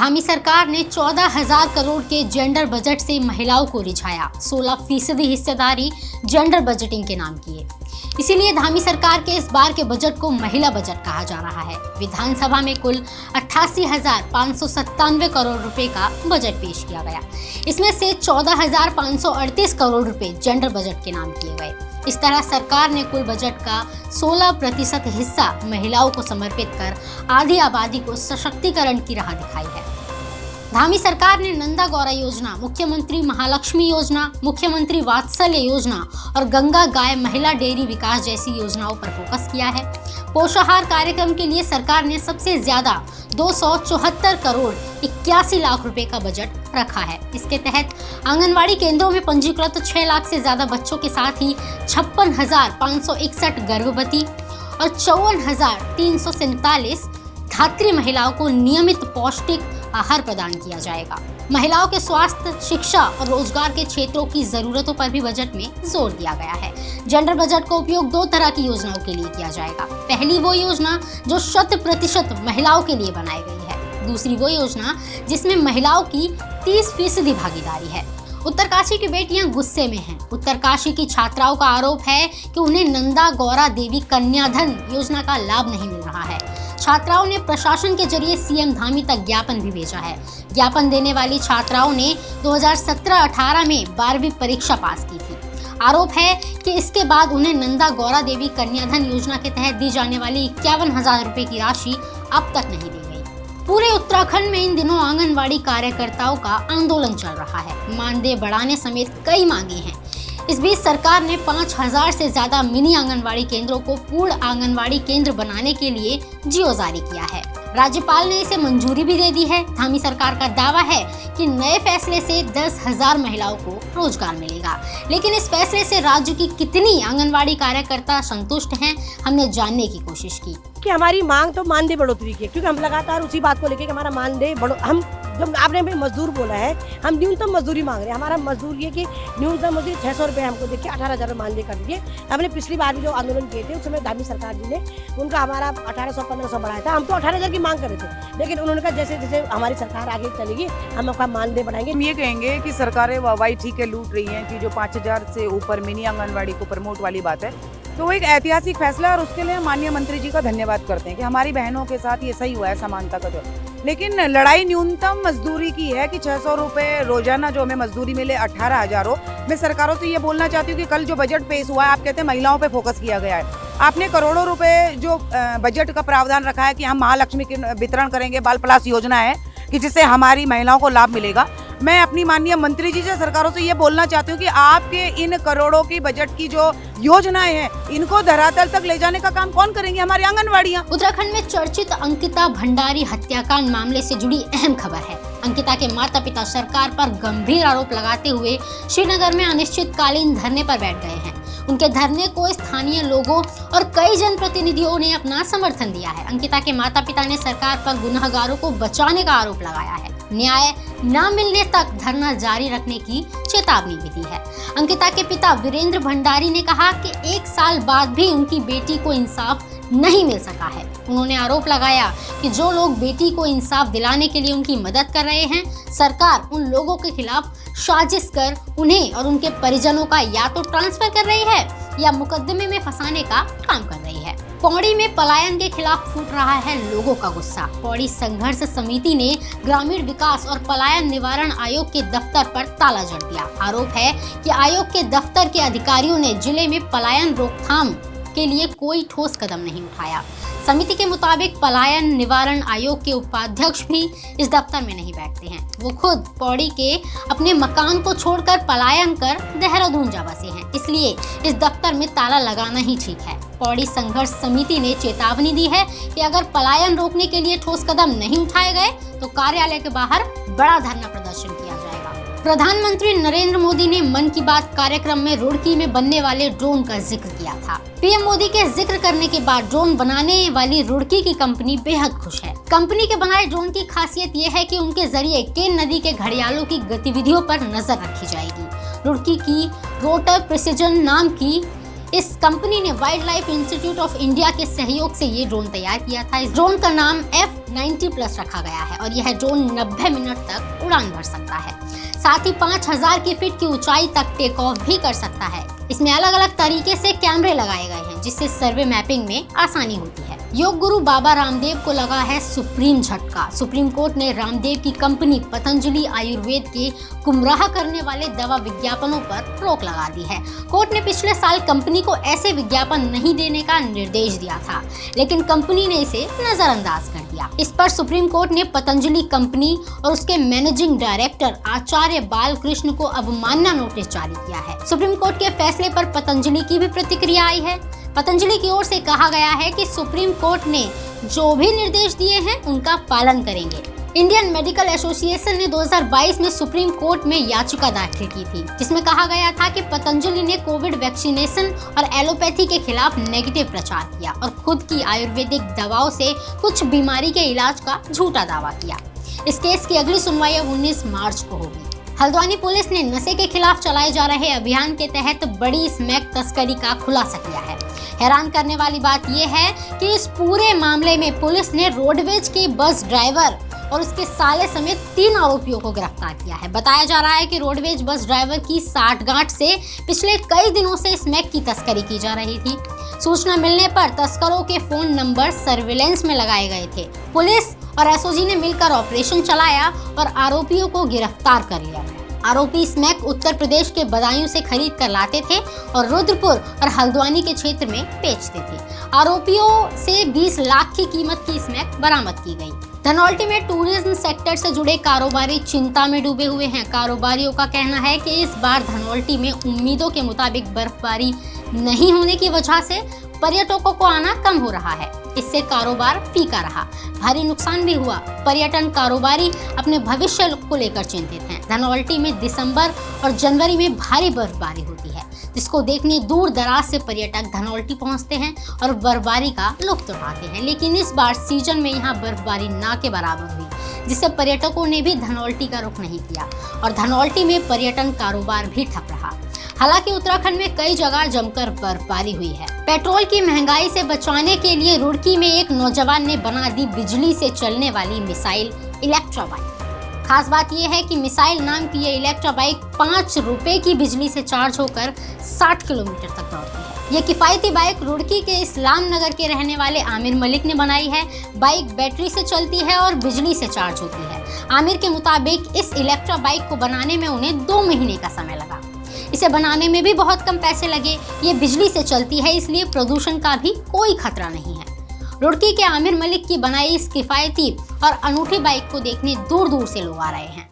धामी सरकार ने 14,000 करोड़ के जेंडर बजट से महिलाओं को रिझाया। 16% हिस्सेदारी जेंडर बजटिंग के नाम की है। इसीलिए धामी सरकार के इस बार के बजट को महिला बजट कहा जा रहा है। विधानसभा में कुल 88,597 करोड़ रुपए का बजट पेश किया गया। इसमें से 14,538 करोड़ रुपए जेंडर बजट के नाम किए गए। इस तरह सरकार ने कुल बजट का 16% हिस्सा महिलाओं को समर्पित कर आधी आबादी को सशक्तिकरण की राह दिखाई है। धामी सरकार ने नंदा गौरा योजना, मुख्यमंत्री महालक्ष्मी योजना, मुख्यमंत्री वात्सल्य योजना और गंगा गाय महिला डेयरी विकास जैसी योजनाओं पर फोकस किया है। पोषाहार कार्यक्रम के लिए सरकार ने सबसे ज्यादा 274 करोड़ 81 लाख रुपए का बजट रखा है। इसके तहत आंगनवाड़ी केंद्रों में पंजीकृत 6 लाख से ज्यादा बच्चों के साथ ही 56,561 गर्भवती और 54,347 धात्री महिलाओं को नियमित पौष्टिक आहार प्रदान किया जाएगा। महिलाओं के स्वास्थ्य, शिक्षा और रोजगार के क्षेत्रों की जरूरतों पर भी बजट में जोर दिया गया है। जेंडर बजट का उपयोग 2 तरह की योजनाओं के लिए किया जाएगा। पहली वो योजना जो 100% महिलाओं के लिए बनाई गई है। दूसरी वो योजना जिसमें महिलाओं की 30% भागीदारी है। उत्तरकाशी की बेटियां गुस्से में हैं। उत्तरकाशी की छात्राओं का आरोप है कि उन्हें नंदा गौरा देवी कन्याधन योजना का लाभ नहीं मिल रहा है। छात्राओं ने प्रशासन के जरिए सीएम धामी तक ज्ञापन भी भेजा है। ज्ञापन देने वाली छात्राओं ने 2017-18 में 12वीं परीक्षा पास की थी। आरोप है कि इसके बाद उन्हें नंदा गौरा देवी कन्याधन योजना के तहत दी जाने वाली 51,000 रुपए की राशि अब तक नहीं दी गई। पूरे उत्तराखंड में इन दिनों आंगनवाड़ी कार्यकर्ताओं का आंदोलन चल रहा है। मानदेय बढ़ाने समेत कई मांगे हैं। इस बीच सरकार ने 5,000 से ज्यादा मिनी आंगनवाड़ी केंद्रों को पूर्ण आंगनवाड़ी केंद्र बनाने के लिए जियो जारी किया है। राज्यपाल ने इसे मंजूरी भी दे दी है। धामी सरकार का दावा है कि नए फैसले से 10,000 महिलाओं को रोजगार मिलेगा। लेकिन इस फैसले से राज्य की कितनी आंगनवाड़ी कार्यकर्ता संतुष्ट हैं, हमने जानने की कोशिश की। कि हमारी मांग तो मानदेय बढ़ोतरी की है, क्योंकि हम लगातार उसी बात को लेकर कि हमारा मानदेय हम जब आपने भी मजदूर बोला है, हम न्यूनतम मजदूरी मांग रहे हैं। हमारा मजदूर ये कि न्यूनतम मजदूरी 600 रुपये हमको देखिए 18,000 मानदेय कर दीजिए। हमने पिछली बार भी जो आंदोलन किए थे उस समय धामी सरकार जी ने उनका हमारा 1800-1500 बढ़ाया था। हम तो 18,000 की मांग कर रहे थे, लेकिन उन्होंने कहा जैसे जैसे हमारी सरकार आगे चलेगी हम आपका मानदेय बढ़ाएंगे। हम ये कहेंगे कि सरकारें वाहवाही ठीक है लूट रही हैं कि जो 5,000 से ऊपर मिनी आंगनवाड़ी को प्रमोट वाली बात है, तो वो एक ऐतिहासिक फैसला है और उसके लिए माननीय मंत्री जी का धन्यवाद करते हैं कि हमारी बहनों के साथ ये सही हुआ है समानता का जो। लेकिन लड़ाई न्यूनतम मजदूरी की है कि 600 रुपये रोजाना जो हमें मजदूरी मिले 18,000 हो। मैं सरकारों से ये बोलना चाहती हूँ कि कल जो बजट पेश हुआ है, आप कहते हैं महिलाओं पे फोकस किया गया है। आपने करोड़ों रुपए जो बजट का प्रावधान रखा है कि हम महालक्ष्मी के वितरण करेंगे, बाल प्लस योजना है कि जिससे हमारी महिलाओं को लाभ मिलेगा। मैं अपनी माननीय मंत्री जी से, सरकारों से ये बोलना चाहती हूँ कि आपके इन करोड़ों की बजट की जो योजनाएं हैं, इनको धरातल तक ले जाने का काम कौन करेंगे? हमारी आंगनवाड़ियाँ। उत्तराखंड में चर्चित अंकिता भंडारी हत्याकांड मामले से जुड़ी अहम खबर है। अंकिता के माता पिता सरकार पर गंभीर आरोप लगाते हुए श्रीनगर में अनिश्चितकालीन धरने पर बैठ गए हैं। उनके धरने को स्थानीय लोगों और कई जनप्रतिनिधियों ने अपना समर्थन दिया है। अंकिता के माता पिता ने सरकार पर गुनहगारों को बचाने का आरोप लगाया है। न्याय न मिलने तक धरना जारी रखने की चेतावनी भी दी है। अंकिता के पिता वीरेंद्र भंडारी ने कहा कि 1 साल बाद भी उनकी बेटी को इंसाफ नहीं मिल सका है। उन्होंने आरोप लगाया कि जो लोग बेटी को इंसाफ दिलाने के लिए उनकी मदद कर रहे हैं, सरकार उन लोगों के खिलाफ साजिश कर उन्हें और उनके परिजनों का या तो ट्रांसफर कर रही है या मुकदमे में फंसाने का काम कर रही है। पौड़ी में पलायन के खिलाफ फूट रहा है लोगों का गुस्सा। पौड़ी संघर्ष समिति ने ग्रामीण विकास और पलायन निवारण आयोग के दफ्तर पर ताला जड़ दिया। आरोप है कि आयोग के दफ्तर के अधिकारियों ने जिले में पलायन रोकथाम के लिए कोई ठोस कदम नहीं उठाया। समिति के मुताबिक पलायन निवारण आयोग के उपाध्यक्ष भी इस दफ्तर में नहीं बैठते हैं। वो खुद पौड़ी के अपने मकान को छोड़कर पलायन कर देहरादून जा बसे हैं, इसलिए इस दफ्तर में ताला लगाना ही ठीक है। पौड़ी संघर्ष समिति ने चेतावनी दी है कि अगर पलायन रोकने के लिए ठोस कदम नहीं उठाए गए तो कार्यालय के बाहर बड़ा धरना प्रदर्शन किया जाएगा। प्रधानमंत्री नरेंद्र मोदी ने मन की बात कार्यक्रम में रुड़की में बनने वाले ड्रोन का जिक्र किया था। पीएम मोदी के जिक्र करने के बाद ड्रोन बनाने वाली रुड़की की कंपनी बेहद खुश है। कंपनी के बनाए ड्रोन की खासियत ये है कि उनके जरिए केन नदी के घड़ियालों की गतिविधियों पर नजर रखी जाएगी। रुड़की की रोटर प्रिसिजन नाम की इस कंपनी ने wild life institute of India के सहयोग से ये ड्रोन तैयार किया था। इस ड्रोन का नाम F 90+ रखा गया है और यह ड्रोन 90 मिनट तक उड़ान भर सकता है। साथ ही 5000 की फीट की ऊंचाई तक टेक ऑफ भी कर सकता है। इसमें अलग अलग तरीके से कैमरे लगाए गए हैं जिससे सर्वे मैपिंग में आसानी होती है। योग गुरु बाबा रामदेव को लगा है सुप्रीम झटका। सुप्रीम कोर्ट ने रामदेव की कंपनी पतंजलि आयुर्वेद के गुमराह करने वाले दवा विज्ञापनों पर रोक लगा दी है। कोर्ट ने पिछले साल कंपनी को ऐसे विज्ञापन नहीं देने का निर्देश दिया था, लेकिन कंपनी ने इसे नजरअंदाज कर दिया। इस पर सुप्रीम कोर्ट ने पतंजलि कंपनी और उसके मैनेजिंग डायरेक्टर आचार्य बालकृष्ण को अवमानना नोटिस जारी किया है। सुप्रीम कोर्ट के फैसले पर पतंजलि की भी प्रतिक्रिया आई है। पतंजलि की ओर से कहा गया है कि सुप्रीम कोर्ट ने जो भी निर्देश दिए हैं उनका पालन करेंगे। इंडियन मेडिकल एसोसिएशन ने 2022 में सुप्रीम कोर्ट में याचिका दाखिल की थी, जिसमें कहा गया था कि पतंजलि ने कोविड वैक्सीनेशन और एलोपैथी के खिलाफ नेगेटिव प्रचार किया और खुद की आयुर्वेदिक दवाओं से कुछ बीमारी के इलाज का झूठा दावा किया। इस केस की अगली सुनवाई 19 मार्च को होगी। हल्द्वानी पुलिस ने नशे के खिलाफ चलाए जा रहे अभियान के तहत बड़ी स्मैक तस्करी का खुलासा किया है। हैरान करने वाली बात यह है कि इस पूरे मामले में पुलिस ने रोडवेज के बस ड्राइवर और उसके साले समेत 3 आरोपियों को गिरफ्तार किया है। बताया जा रहा है कि रोडवेज बस ड्राइवर की साठगांठ से पिछले कई दिनों से स्मैक की तस्करी की जा रही थी। सूचना मिलने पर तस्करों के फोन नंबर सर्विलेंस में लगाए गए थे। पुलिस और एसओजी ने मिलकर ऑपरेशन चलाया और आरोपियों को गिरफ्तार कर लिया। आरोपी स्मैक उत्तर प्रदेश के बदायूं से खरीद कर लाते थे और रुद्रपुर और हल्द्वानी के क्षेत्र में बेचते थे। आरोपियों से 20 लाख की कीमत की स्मैक बरामद की गई। धनौल्टी में टूरिज्म सेक्टर से जुड़े कारोबारी चिंता में डूबे हुए हैं। कारोबारियों का कहना है कि इस बार धनौल्टी में उम्मीदों के मुताबिक बर्फबारी नहीं होने की वजह से पर्यटकों को आना कम हो रहा है। इससे कारोबार फीका रहा, भारी नुकसान भी हुआ। पर्यटन कारोबारी अपने भविष्य को लेकर चिंतित हैं। धनौल्टी में दिसंबर और जनवरी में भारी बर्फबारी होती है, जिसको देखने दूर दराज से पर्यटक धनौल्टी पहुंचते हैं और बर्फबारी का लुत्फ उठाते हैं। लेकिन इस बार सीजन में यहाँ बर्फबारी ना के बराबर हुई, जिससे पर्यटकों ने भी धनौल्टी का रुख नहीं किया और धनौल्टी में पर्यटन कारोबार भी ठप रहा। हालांकि उत्तराखंड में कई जगह जमकर बर्फबारी हुई है। पेट्रोल की महंगाई से बचाने के लिए रुड़की में एक नौजवान ने बना दी बिजली से चलने वाली मिसाइल इलेक्ट्रा बाइक। खास बात यह है कि मिसाइल नाम की ये इलेक्ट्रा बाइक 5 रुपए की बिजली से चार्ज होकर 60 किलोमीटर तक दौड़ती है। ये किफायती बाइक रुड़की के इस्लाम नगर के रहने वाले आमिर मलिक ने बनाई है। बाइक बैटरी से चलती है और बिजली से चार्ज होती है। आमिर के मुताबिक इस इलेक्ट्रा बाइक को बनाने में उन्हें 2 महीने का समय लगा। इसे बनाने में भी बहुत कम पैसे लगे। ये बिजली से चलती है, इसलिए प्रदूषण का भी कोई खतरा नहीं है। रुड़की के आमिर मलिक की बनाई इस किफायती और अनूठी बाइक को देखने दूर दूर से लोग आ रहे हैं।